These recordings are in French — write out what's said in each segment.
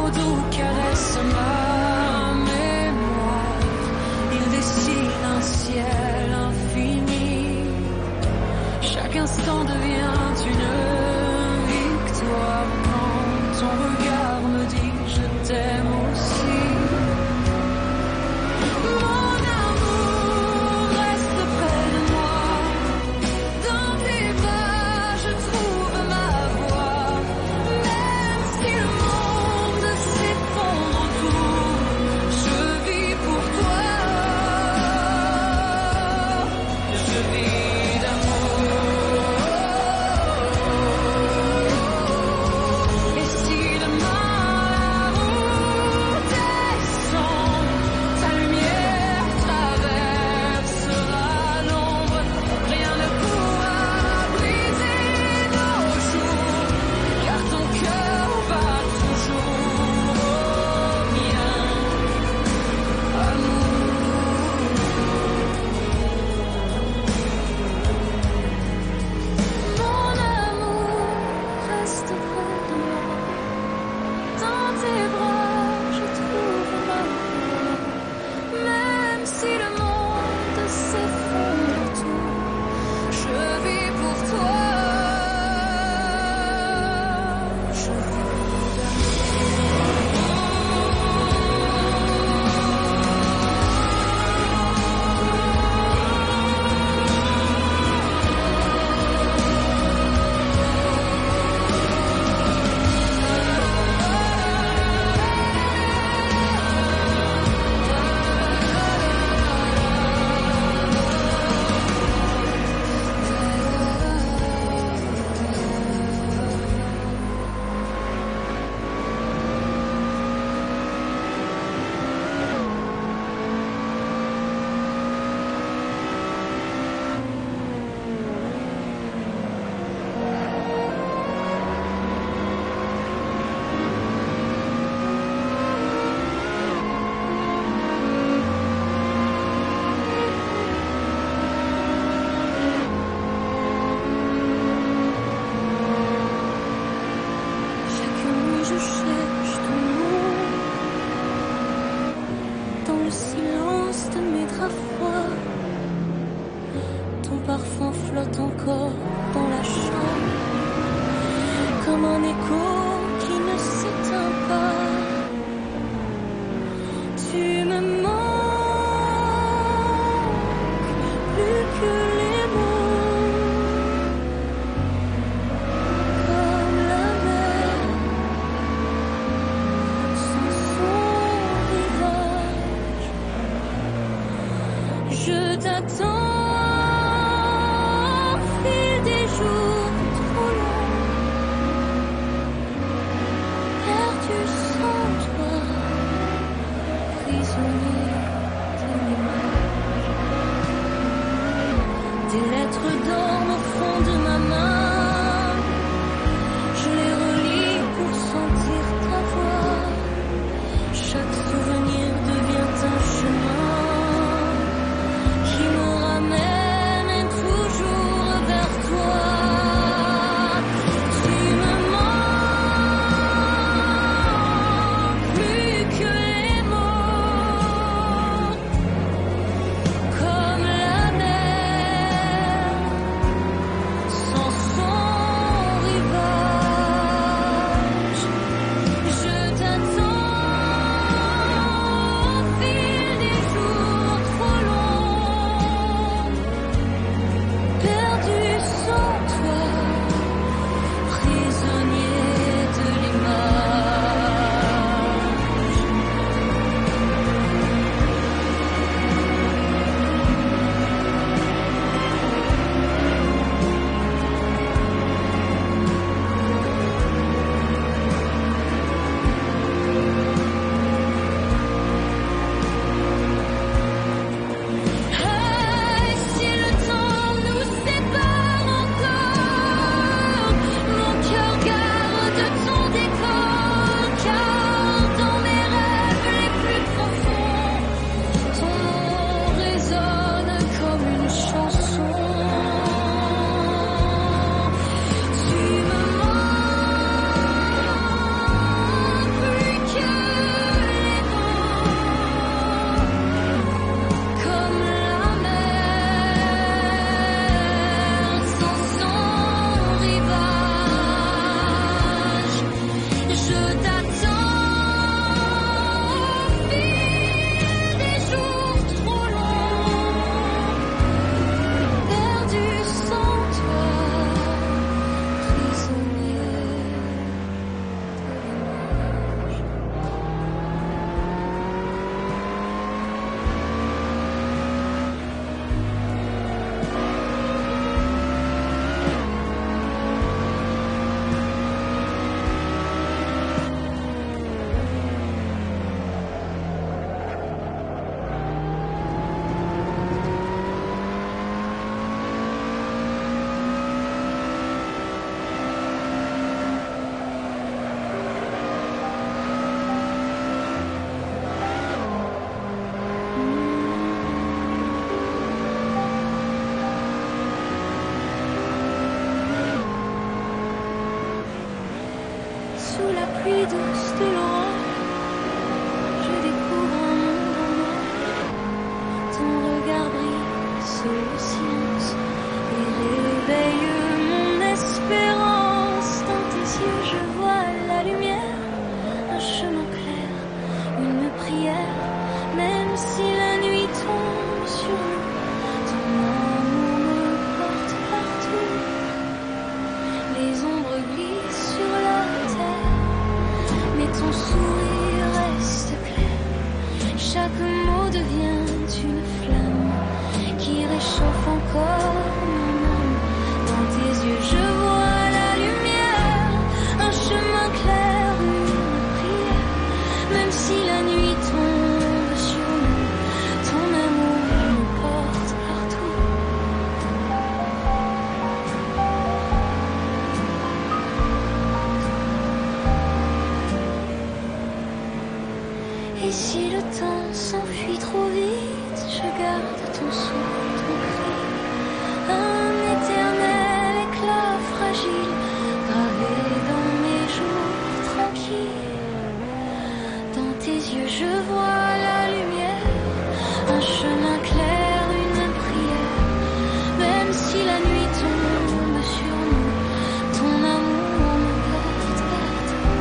mots doux caressent ma mémoire. Il dessine un ciel infini. Chaque instant devient une victoire quand ton regard me dit je t'aime aussi. Mon amour reste près de moi. Dans tes bras je trouve ma voix. Même si le monde s'effondre autour, je vis pour toi. Je vis d'amour. Et si demain on descend, ta lumière traversera l'ombre. Rien ne pourra briser nos jours, car ton cœur va toujours au mien. Mon amour reste près de moi. Dans tes bras je trouve ma voix. Même si le monde s'effondre autour, je vis pour toi. Je vis d'amour. Chaque nuit je cherche ton nom dans le silence de mes draps froids. Ton parfum flotte encore dans la chambre comme un écho qui ne s'éteint pas. Tu me manques plus que les mots, comme la mer sans son rivage. Je t'attends au fil des jours trop longs, perdu sans toi, prisonnier d'une image. Tes lettres dorment au fond de ma main. Je les relis pour sentir ta voix. Chaque souvenir devient un chemin qui me ramène toujours vers toi. Tu me manques plus que les mots, comme la mer sans sous la pluie douce de l'orage, je découvre un monde en moi. Ton regard brille sous le silence et réveille mon espérance. Dans tes yeux je vois la lumière, un chemin clair, une prière. Même si la nuit tombe sur nous, ton amour me porte partout. Les ombres glissent sur la terre, mais ton sourire reste clair. Chaque mot devient une flamme qui réchauffe encore mon âme. Dans tes yeux je vois la lumière, un chemin clair, une prière. Même si la nuit tombe sur nous, ton amour me porte partout. Et si le temps s'enfuit trop vite, je garde ton souffle, ton cri, un éternel éclat fragile, gravé dans mes jours tranquilles. Dans tes yeux je vois la lumière, un chemin clair, une prière. Même si la nuit tombe sur nous, ton amour me porte partout.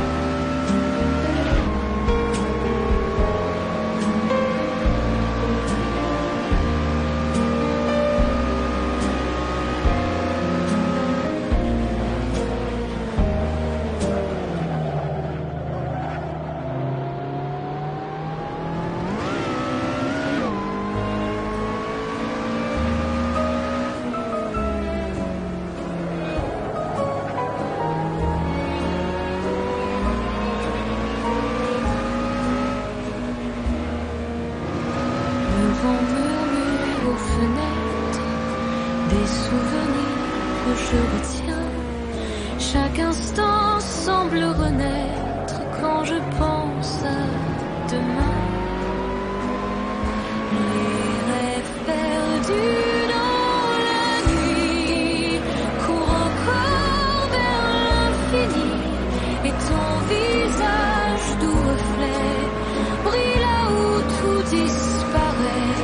Le vent murmure aux fenêtres des souvenirs que je retiens. Chaque instant semble renaître quand je pense à demain. Les rêves perdus dans la nuit courent encore vers l'infini. Et ton visage doux reflet brille là où tout disparaît.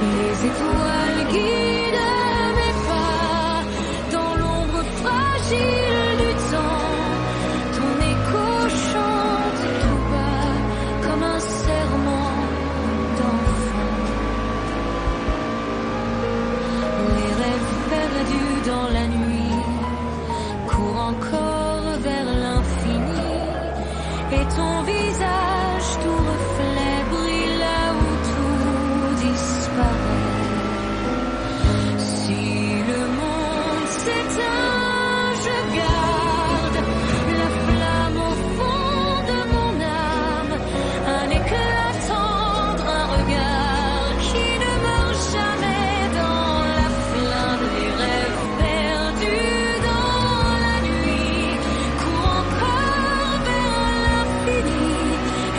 Les étoiles guident mes pas dans l'ombre fragile du temps. Ton écho chante tout bas comme un serment d'enfant. Les rêves perdus dans la nuit courent encore vers l'infini. Et ton visage tout reflet brille là où tout disparaît. Si le monde s'éteint, je garde la flamme au fond de mon âme, un éclat tendre, un regard qui ne meurt jamais dans la flamme. Les rêves perdus dans la nuit courent encore vers l'infini.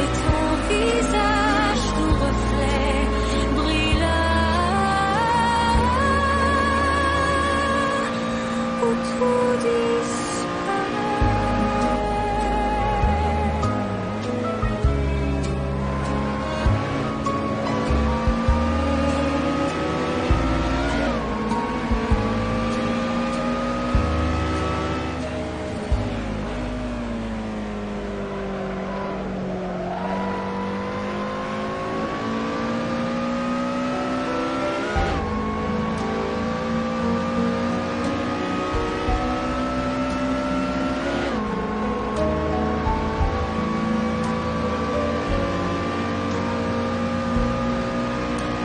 Et ton visage tout reflet brille là où tout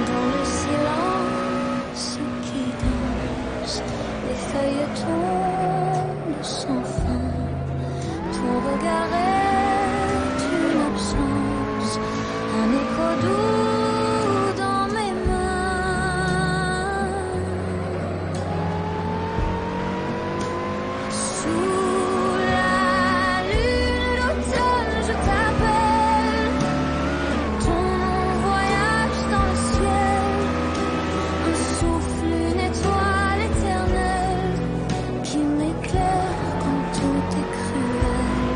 dans le silence qui danse, les feuilles tombent sans fin. Ton regard est une absence, un écho doux dans mes mains. Sous la lune d'automne, je t'appelle. Ton nom voyage dans le ciel, un souffle, une étoile éternelle qui m'éclaire quand tout est cruel.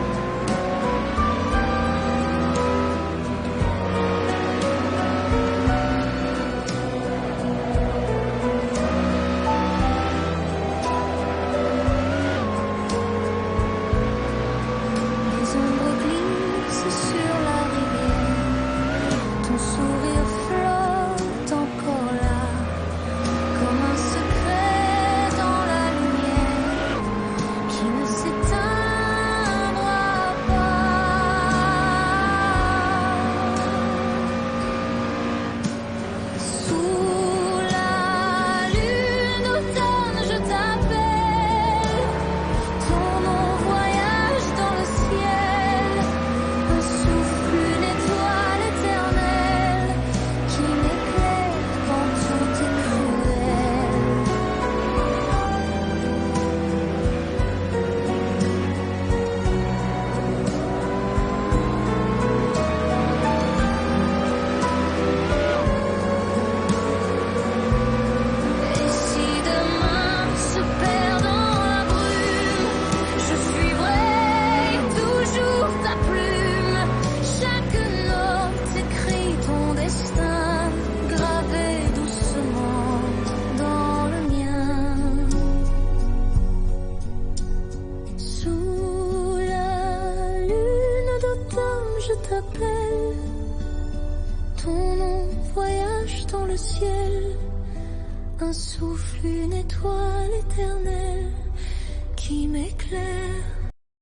je t'appelle. Ton nom voyage dans le ciel. Un souffle, une étoile éternelle qui m'éclaire.